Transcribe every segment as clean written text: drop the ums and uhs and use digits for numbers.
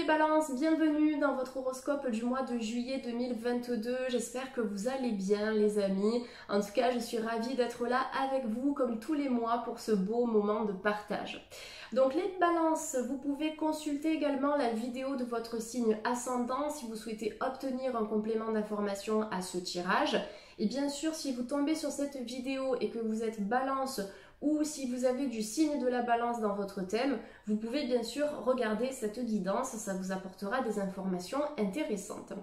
balances, bienvenue dans votre horoscope du mois de juillet 2022. J'espère que vous allez bien les amis. En tout cas, je suis ravie d'être là avec vous comme tous les mois pour ce beau moment de partage. Donc les balances, vous pouvez consulter également la vidéo de votre signe ascendant si vous souhaitez obtenir un complément d'information à ce tirage. Et bien sûr, si vous tombez sur cette vidéo et que vous êtes balance ou si vous avez du signe de la balance dans votre thème, vous pouvez bien sûr regarder cette guidance, ça vous apportera des informations intéressantes.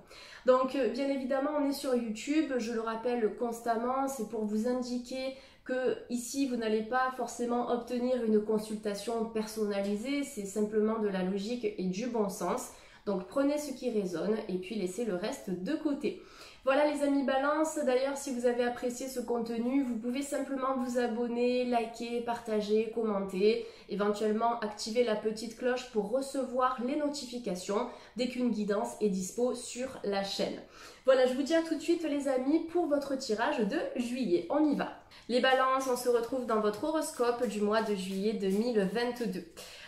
Donc bien évidemment on est sur YouTube, je le rappelle constamment, c'est pour vous indiquer que ici vous n'allez pas forcément obtenir une consultation personnalisée, c'est simplement de la logique et du bon sens. Donc prenez ce qui résonne et puis laissez le reste de côté. Voilà les amis balance, d'ailleurs si vous avez apprécié ce contenu, vous pouvez simplement vous abonner, liker, partager, commenter, éventuellement activer la petite cloche pour recevoir les notifications dès qu'une guidance est dispo sur la chaîne. Voilà, je vous dis à tout de suite les amis pour votre tirage de juillet, on y va. Les balances, on se retrouve dans votre horoscope du mois de juillet 2022.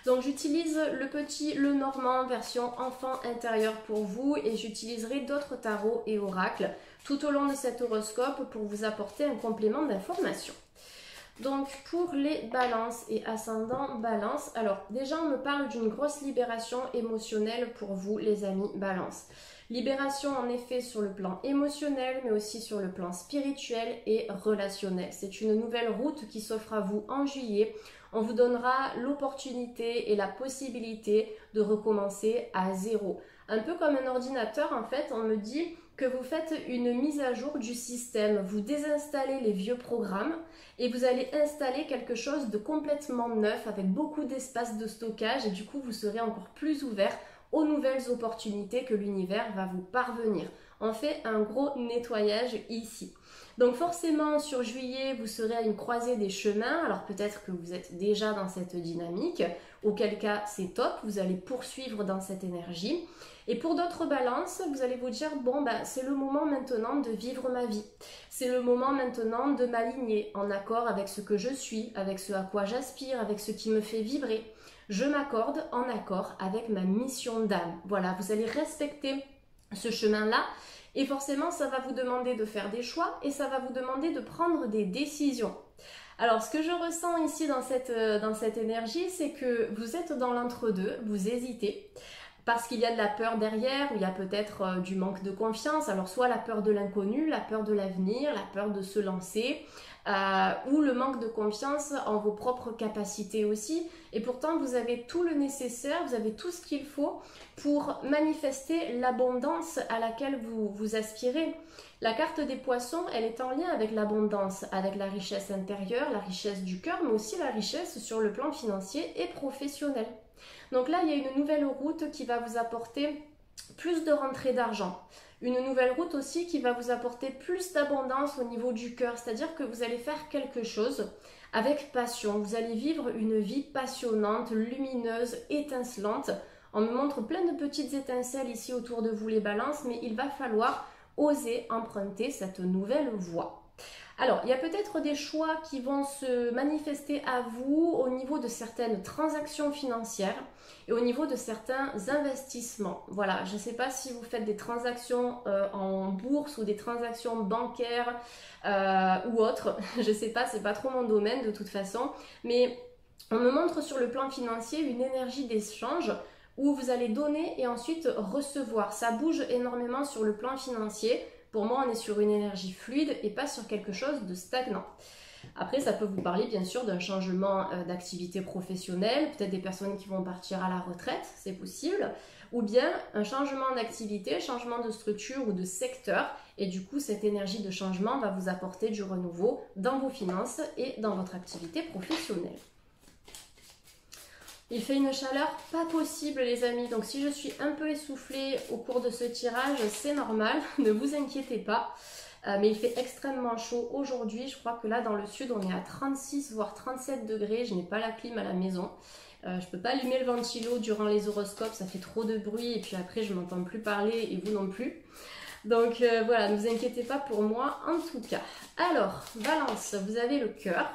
Donc j'utilise le petit Lenormand version enfant intérieur pour vous et j'utiliserai d'autres tarots et oracles tout au long de cet horoscope pour vous apporter un complément d'information. Donc pour les balances et ascendants balance, alors déjà on me parle d'une grosse libération émotionnelle pour vous les amis balance. Libération en effet sur le plan émotionnel mais aussi sur le plan spirituel et relationnel. C'est une nouvelle route qui s'offre à vous en juillet. On vous donnera l'opportunité et la possibilité de recommencer à zéro. Un peu comme un ordinateur en fait, on me dit que vous faites une mise à jour du système. Vous désinstallez les vieux programmes et vous allez installer quelque chose de complètement neuf avec beaucoup d'espace de stockage et du coup vous serez encore plus ouvert aux nouvelles opportunités que l'univers va vous parvenir. On fait un gros nettoyage ici. Donc forcément sur juillet vous serez à une croisée des chemins, alors peut-être que vous êtes déjà dans cette dynamique, auquel cas c'est top, vous allez poursuivre dans cette énergie. Et pour d'autres balances, vous allez vous dire bon c'est le moment maintenant de vivre ma vie, c'est le moment maintenant de m'aligner en accord avec ce que je suis, avec ce à quoi j'aspire, avec ce qui me fait vibrer. Je m'accorde en accord avec ma mission d'âme. Voilà, vous allez respecter ce chemin-là. Et forcément, ça va vous demander de faire des choix et ça va vous demander de prendre des décisions. Alors, ce que je ressens ici dans cette énergie, c'est que vous êtes dans l'entre-deux, vous hésitez, parce qu'il y a de la peur derrière, ou il y a peut-être du manque de confiance. Alors, soit la peur de l'inconnu, la peur de l'avenir, la peur de se lancer, ou le manque de confiance en vos propres capacités aussi. Et pourtant, vous avez tout le nécessaire, vous avez tout ce qu'il faut pour manifester l'abondance à laquelle vous aspirez. La carte des poissons, elle est en lien avec l'abondance, avec la richesse intérieure, la richesse du cœur, mais aussi la richesse sur le plan financier et professionnel. Donc là, il y a une nouvelle route qui va vous apporter plus de rentrée d'argent. Une nouvelle route aussi qui va vous apporter plus d'abondance au niveau du cœur, c'est-à-dire que vous allez faire quelque chose avec passion. Vous allez vivre une vie passionnante, lumineuse, étincelante. On me montre plein de petites étincelles ici autour de vous les balances, mais il va falloir oser emprunter cette nouvelle voie. Alors, il y a peut-être des choix qui vont se manifester à vous au niveau de certaines transactions financières et au niveau de certains investissements. Voilà, je ne sais pas si vous faites des transactions en bourse ou des transactions bancaires ou autres. Je ne sais pas, c'est pas trop mon domaine de toute façon. Mais on me montre sur le plan financier une énergie d'échange où vous allez donner et ensuite recevoir. Ça bouge énormément sur le plan financier. Pour moi, on est sur une énergie fluide et pas sur quelque chose de stagnant. Après, ça peut vous parler bien sûr d'un changement d'activité professionnelle, peut-être des personnes qui vont partir à la retraite, c'est possible, ou bien un changement d'activité, changement de structure ou de secteur. Et du coup, cette énergie de changement va vous apporter du renouveau dans vos finances et dans votre activité professionnelle. Il fait une chaleur pas possible les amis, donc si je suis un peu essoufflée au cours de ce tirage, c'est normal, ne vous inquiétez pas. Mais il fait extrêmement chaud aujourd'hui, je crois que là dans le sud on est à 36 voire 37 degrés, je n'ai pas la clim à la maison. Je ne peux pas allumer le ventilo durant les horoscopes, ça fait trop de bruit et puis après je ne m'entends plus parler et vous non plus. Donc voilà, ne vous inquiétez pas pour moi en tout cas. Alors, Balance, vous avez le cœur.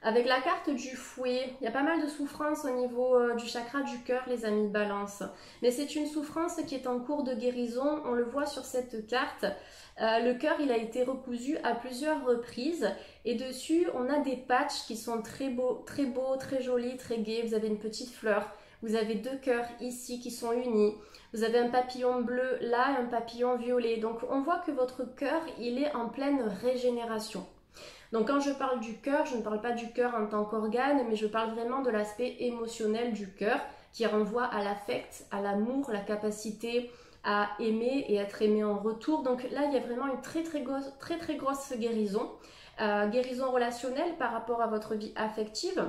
Avec la carte du fouet, il y a pas mal de souffrance au niveau du chakra du cœur, les amis Balance. Mais c'est une souffrance qui est en cours de guérison, on le voit sur cette carte. Le cœur, il a été recousu à plusieurs reprises et dessus, on a des patchs qui sont très beaux, très jolis, très gais. Vous avez une petite fleur, vous avez deux cœurs ici qui sont unis. Vous avez un papillon bleu là et un papillon violet. Donc on voit que votre cœur, il est en pleine régénération. Donc quand je parle du cœur, je ne parle pas du cœur en tant qu'organe, mais je parle vraiment de l'aspect émotionnel du cœur qui renvoie à l'affect, à l'amour, la capacité à aimer et être aimé en retour. Donc là, il y a vraiment une très grosse guérison. Guérison relationnelle par rapport à votre vie affective.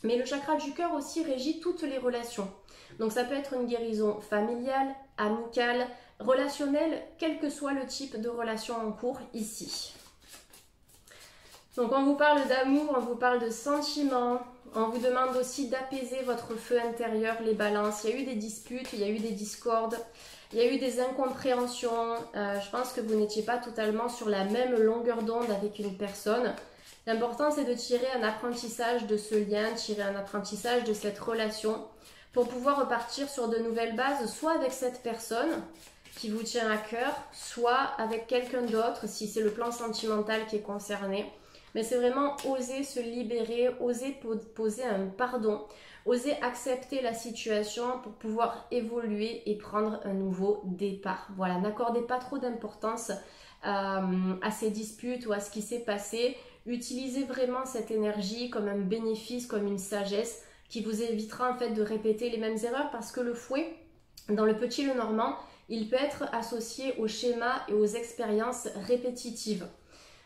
Mais le chakra du cœur aussi régit toutes les relations. Donc ça peut être une guérison familiale, amicale, relationnelle, quel que soit le type de relation en cours ici. Donc on vous parle d'amour, on vous parle de sentiments, on vous demande aussi d'apaiser votre feu intérieur, les balances. Il y a eu des disputes, il y a eu des discordes, il y a eu des incompréhensions. Je pense que vous n'étiez pas totalement sur la même longueur d'onde avec une personne. L'important, c'est de tirer un apprentissage de ce lien, tirer un apprentissage de cette relation pour pouvoir repartir sur de nouvelles bases, soit avec cette personne qui vous tient à cœur, soit avec quelqu'un d'autre si c'est le plan sentimental qui est concerné. Mais c'est vraiment oser se libérer, oser poser un pardon, oser accepter la situation pour pouvoir évoluer et prendre un nouveau départ. Voilà, n'accordez pas trop d'importance à ces disputes ou à ce qui s'est passé. Utilisez vraiment cette énergie comme un bénéfice, comme une sagesse qui vous évitera en fait de répéter les mêmes erreurs parce que le fouet, dans le petit Lenormand, il peut être associé aux schémas et aux expériences répétitives.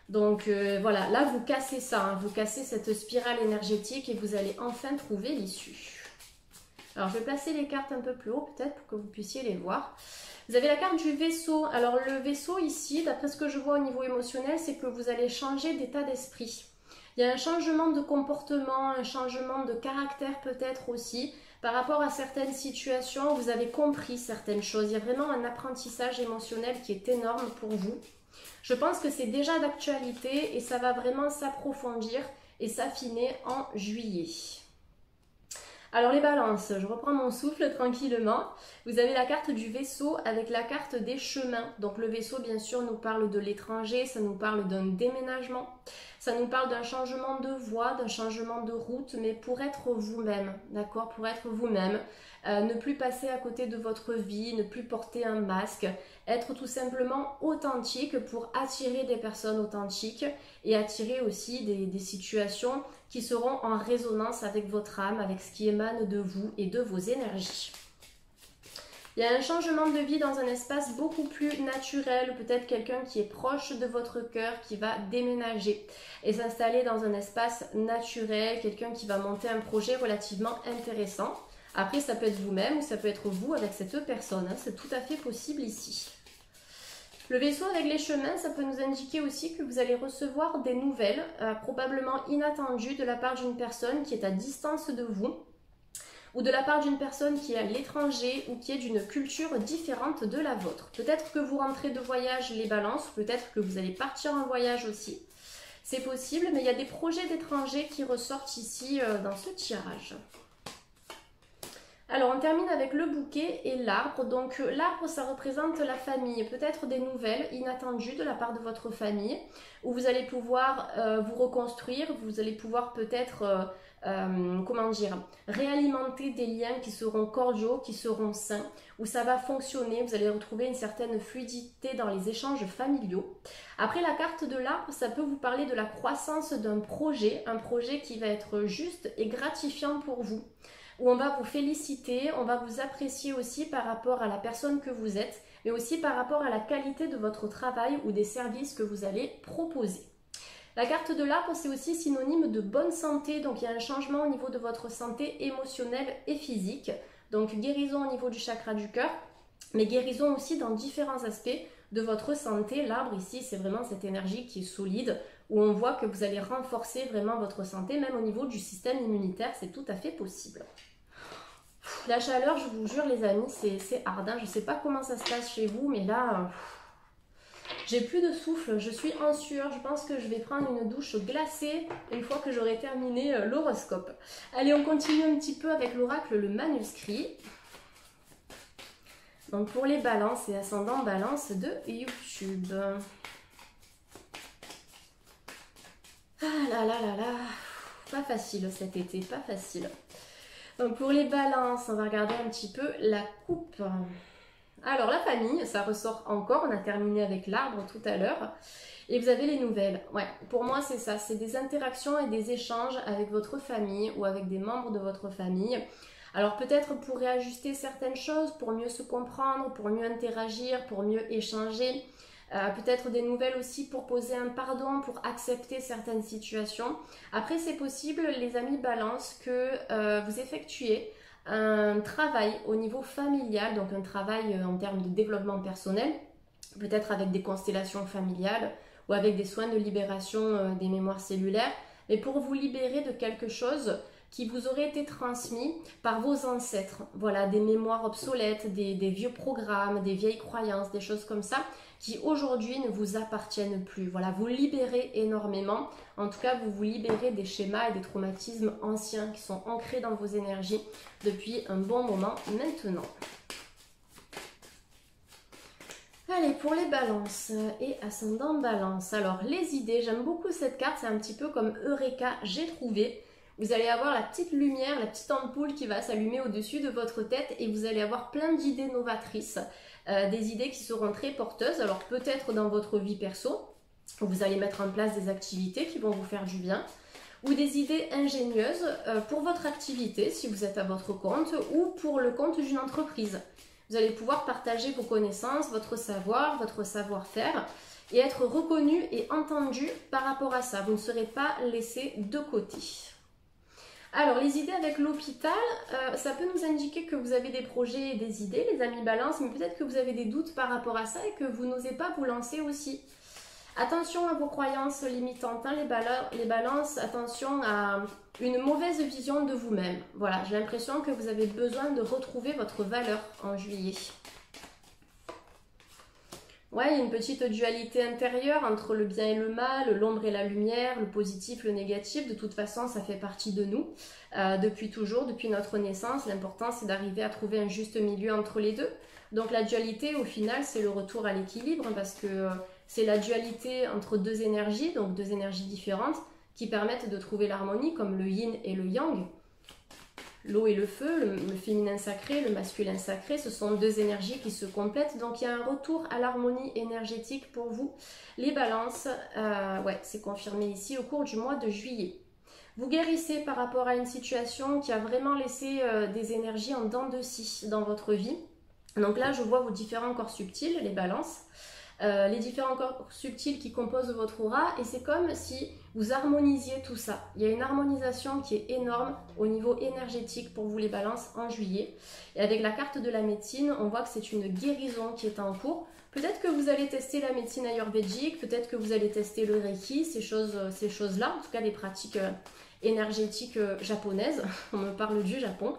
Donc voilà, là vous cassez ça, hein, vous cassez cette spirale énergétique et vous allez enfin trouver l'issue. Alors je vais placer les cartes un peu plus haut peut-être pour que vous puissiez les voir. Vous avez la carte du vaisseau. Alors le vaisseau ici, d'après ce que je vois au niveau émotionnel, c'est que vous allez changer d'état d'esprit. Il y a un changement de comportement, un changement de caractère peut-être aussi. Par rapport à certaines situations, vous avez compris certaines choses. Il y a vraiment un apprentissage émotionnel qui est énorme pour vous. Je pense que c'est déjà d'actualité et ça va vraiment s'approfondir et s'affiner en juillet. Alors les balances, je reprends mon souffle tranquillement. Vous avez la carte du vaisseau avec la carte des chemins. Donc le vaisseau bien sûr nous parle de l'étranger, ça nous parle d'un déménagement. Ça nous parle d'un changement de voie, d'un changement de route, mais pour être vous-même, d'accord? Pour être vous-même, ne plus passer à côté de votre vie, ne plus porter un masque, être tout simplement authentique pour attirer des personnes authentiques et attirer aussi des situations qui seront en résonance avec votre âme, avec ce qui émane de vous et de vos énergies. Il y a un changement de vie dans un espace beaucoup plus naturel, peut-être quelqu'un qui est proche de votre cœur, qui va déménager et s'installer dans un espace naturel, quelqu'un qui va monter un projet relativement intéressant. Après, ça peut être vous-même ou ça peut être vous avec cette personne, hein, c'est tout à fait possible ici. Le vaisseau avec les chemins, ça peut nous indiquer aussi que vous allez recevoir des nouvelles, probablement inattendues de la part d'une personne qui est à distance de vous, ou de la part d'une personne qui est à l'étranger ou qui est d'une culture différente de la vôtre. Peut-être que vous rentrez de voyage les balances, peut-être que vous allez partir en voyage aussi. C'est possible, mais il y a des projets d'étrangers qui ressortent ici dans ce tirage. Alors on termine avec le bouquet et l'arbre. Donc l'arbre, ça représente la famille, peut-être des nouvelles inattendues de la part de votre famille, où vous allez pouvoir vous reconstruire, vous allez pouvoir peut-être réalimenter des liens qui seront cordiaux, qui seront sains, où ça va fonctionner, vous allez retrouver une certaine fluidité dans les échanges familiaux. Après la carte de l'arbre, ça peut vous parler de la croissance d'un projet, un projet qui va être juste et gratifiant pour vous, où on va vous féliciter, on va vous apprécier aussi par rapport à la personne que vous êtes, mais aussi par rapport à la qualité de votre travail ou des services que vous allez proposer. La carte de l'arbre, c'est aussi synonyme de bonne santé, donc il y a un changement au niveau de votre santé émotionnelle et physique, donc guérison au niveau du chakra du cœur, mais guérison aussi dans différents aspects de votre santé. L'arbre ici, c'est vraiment cette énergie qui est solide, où on voit que vous allez renforcer vraiment votre santé, même au niveau du système immunitaire, c'est tout à fait possible. La chaleur, je vous jure les amis, c'est hard, hein. Je ne sais pas comment ça se passe chez vous, mais là, J'ai plus de souffle, je suis en sueur, je pense que je vais prendre une douche glacée une fois que j'aurai terminé l'horoscope. Allez, on continue un petit peu avec l'oracle, le manuscrit. Donc pour les balances et ascendants balance de YouTube. Ah là là là là, pas facile cet été, pas facile. Donc pour les balances, on va regarder un petit peu la coupe. Alors la famille, ça ressort encore, on a terminé avec l'arbre tout à l'heure. Et vous avez les nouvelles. Ouais, pour moi c'est ça, c'est des interactions et des échanges avec votre famille ou avec des membres de votre famille. Alors peut-être pour réajuster certaines choses, pour mieux se comprendre, pour mieux interagir, pour mieux échanger. Peut-être des nouvelles aussi pour poser un pardon, pour accepter certaines situations. Après, c'est possible, les amis balance, que vous effectuez un travail au niveau familial, donc un travail en termes de développement personnel, peut-être avec des constellations familiales ou avec des soins de libération des mémoires cellulaires, mais pour vous libérer de quelque chose qui vous aurait été transmis par vos ancêtres. Voilà, des mémoires obsolètes, des vieux programmes, des vieilles croyances, des choses comme ça, qui aujourd'hui ne vous appartiennent plus. Voilà, vous libérez énormément. En tout cas, vous vous libérez des schémas et des traumatismes anciens qui sont ancrés dans vos énergies depuis un bon moment maintenant. Allez, pour les balances et ascendant balance. Alors, les idées, j'aime beaucoup cette carte. C'est un petit peu comme Eureka, j'ai trouvé. Vous allez avoir la petite lumière, la petite ampoule qui va s'allumer au-dessus de votre tête et vous allez avoir plein d'idées novatrices, des idées qui seront très porteuses. Alors peut-être dans votre vie perso, vous allez mettre en place des activités qui vont vous faire du bien ou des idées ingénieuses pour votre activité si vous êtes à votre compte ou pour le compte d'une entreprise. Vous allez pouvoir partager vos connaissances, votre savoir, votre savoir-faire et être reconnu et entendu par rapport à ça. Vous ne serez pas laissé de côté. Alors, les idées avec l'hôpital, ça peut nous indiquer que vous avez des projets et des idées, les amis balance, mais peut-être que vous avez des doutes par rapport à ça et que vous n'osez pas vous lancer aussi. Attention à vos croyances limitantes, hein, les balances, attention à une mauvaise vision de vous-même. Voilà, j'ai l'impression que vous avez besoin de retrouver votre valeur en juillet. Ouais, il y a une petite dualité intérieure entre le bien et le mal, l'ombre et la lumière, le positif, le négatif. De toute façon, ça fait partie de nous depuis toujours, depuis notre naissance. L'important, c'est d'arriver à trouver un juste milieu entre les deux. Donc la dualité, au final, c'est le retour à l'équilibre parce que c'est la dualité entre deux énergies, donc deux énergies différentes, qui permettent de trouver l'harmonie, comme le yin et le yang. L'eau et le feu, le féminin sacré, le masculin sacré, ce sont deux énergies qui se complètent. Donc il y a un retour à l'harmonie énergétique pour vous. Les balances, ouais, c'est confirmé ici au cours du mois de juillet. Vous guérissez par rapport à une situation qui a vraiment laissé des énergies en dents de scie dans votre vie. Donc là, je vois vos différents corps subtils, les balances. Les différents corps subtils qui composent votre aura et c'est comme si vous harmonisiez tout ça. Il y a une harmonisation qui est énorme au niveau énergétique pour vous les balances en juillet. Et avec la carte de la médecine, on voit que c'est une guérison qui est en cours. Peut-être que vous allez tester la médecine ayurvédique, peut-être que vous allez tester le reiki, ces choses-là, en tout cas les pratiques énergétiques japonaises. On me parle du Japon.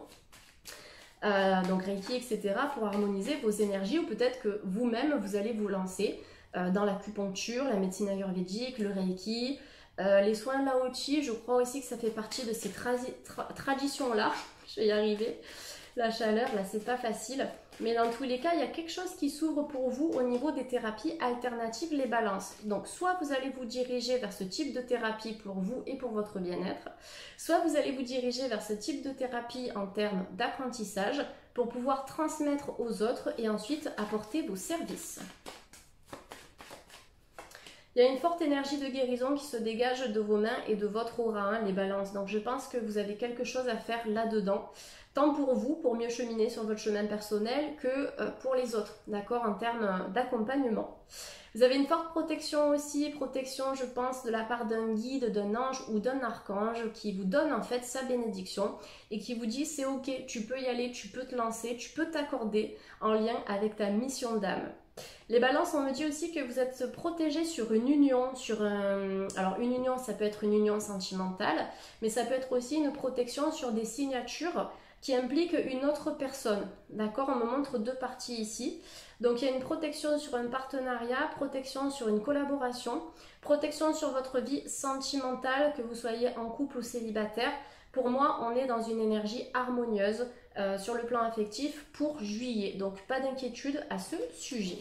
Donc Reiki, etc. pour harmoniser vos énergies ou peut-être que vous-même, vous allez vous lancer dans l'acupuncture, la médecine ayurvédique, le Reiki, les soins Lao Chi. Je crois aussi que ça fait partie de ces traditions-là. Je vais y arriver. La chaleur, là, c'est pas facile. Mais dans tous les cas, il y a quelque chose qui s'ouvre pour vous au niveau des thérapies alternatives, les balances. Donc, soit vous allez vous diriger vers ce type de thérapie pour vous et pour votre bien-être, soit vous allez vous diriger vers ce type de thérapie en termes d'apprentissage pour pouvoir transmettre aux autres et ensuite apporter vos services. Il y a une forte énergie de guérison qui se dégage de vos mains et de votre aura, hein, les balances. Donc, je pense que vous avez quelque chose à faire là-dedans. Tant pour vous, pour mieux cheminer sur votre chemin personnel, que pour les autres, d'accord, en termes d'accompagnement. Vous avez une forte protection aussi, protection, je pense, de la part d'un guide, d'un ange ou d'un archange qui vous donne en fait sa bénédiction et qui vous dit c'est ok, tu peux y aller, tu peux te lancer, tu peux t'accorder en lien avec ta mission d'âme. Les balances, on me dit aussi que vous êtes protégé sur une union, alors une union, ça peut être une union sentimentale, mais ça peut être aussi une protection sur des signatures qui implique une autre personne. D'accord, on me montre deux parties ici. Donc il y a une protection sur un partenariat, protection sur une collaboration, protection sur votre vie sentimentale, que vous soyez en couple ou célibataire. Pour moi, on est dans une énergie harmonieuse sur le plan affectif pour juillet. Donc pas d'inquiétude à ce sujet.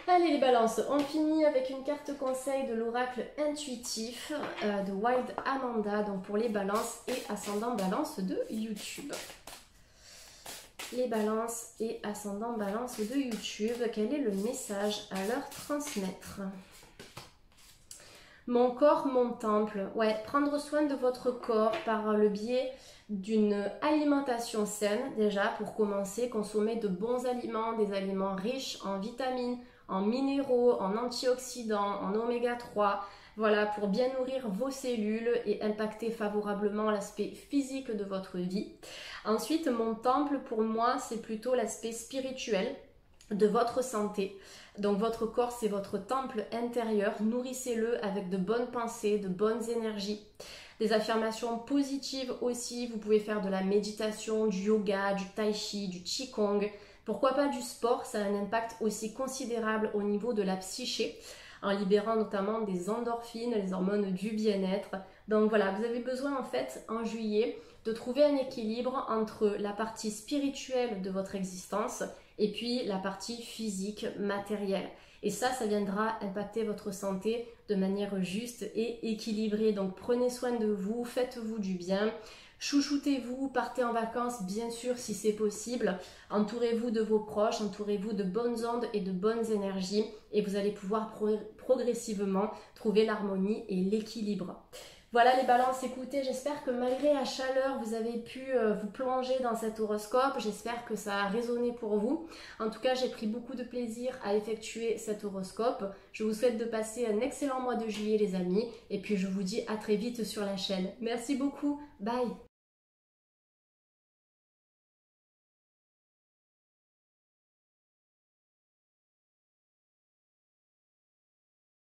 Allez les balances, on finit avec une carte conseil de l'oracle intuitif de Wild Amanda, donc pour les balances et ascendant balance de YouTube. Les balances et ascendant balance de YouTube, quel est le message à leur transmettre? Mon corps, mon temple. Ouais, prendre soin de votre corps par le biais d'une alimentation saine, déjà pour commencer, consommer de bons aliments, des aliments riches en vitamines, en minéraux, en antioxydants, en oméga 3, voilà, pour bien nourrir vos cellules et impacter favorablement l'aspect physique de votre vie. Ensuite, mon temple, pour moi, c'est plutôt l'aspect spirituel de votre santé. Donc votre corps, c'est votre temple intérieur, nourrissez-le avec de bonnes pensées, de bonnes énergies. Des affirmations positives aussi, vous pouvez faire de la méditation, du yoga, du tai chi, du qigong. Pourquoi pas du sport, ça a un impact aussi considérable au niveau de la psyché, en libérant notamment des endorphines, les hormones du bien-être. Donc voilà, vous avez besoin en fait en juillet de trouver un équilibre entre la partie spirituelle de votre existence et puis la partie physique, matérielle. Et ça viendra impacter votre santé de manière juste et équilibrée. Donc prenez soin de vous, faites-vous du bien. Chouchoutez-vous, partez en vacances bien sûr si c'est possible, entourez-vous de vos proches, entourez-vous de bonnes ondes et de bonnes énergies et vous allez pouvoir progressivement trouver l'harmonie et l'équilibre. Voilà les balances, écoutez, j'espère que malgré la chaleur, vous avez pu vous plonger dans cet horoscope. J'espère que ça a résonné pour vous. En tout cas, j'ai pris beaucoup de plaisir à effectuer cet horoscope. Je vous souhaite de passer un excellent mois de juillet les amis. Et puis je vous dis à très vite sur la chaîne. Merci beaucoup, bye.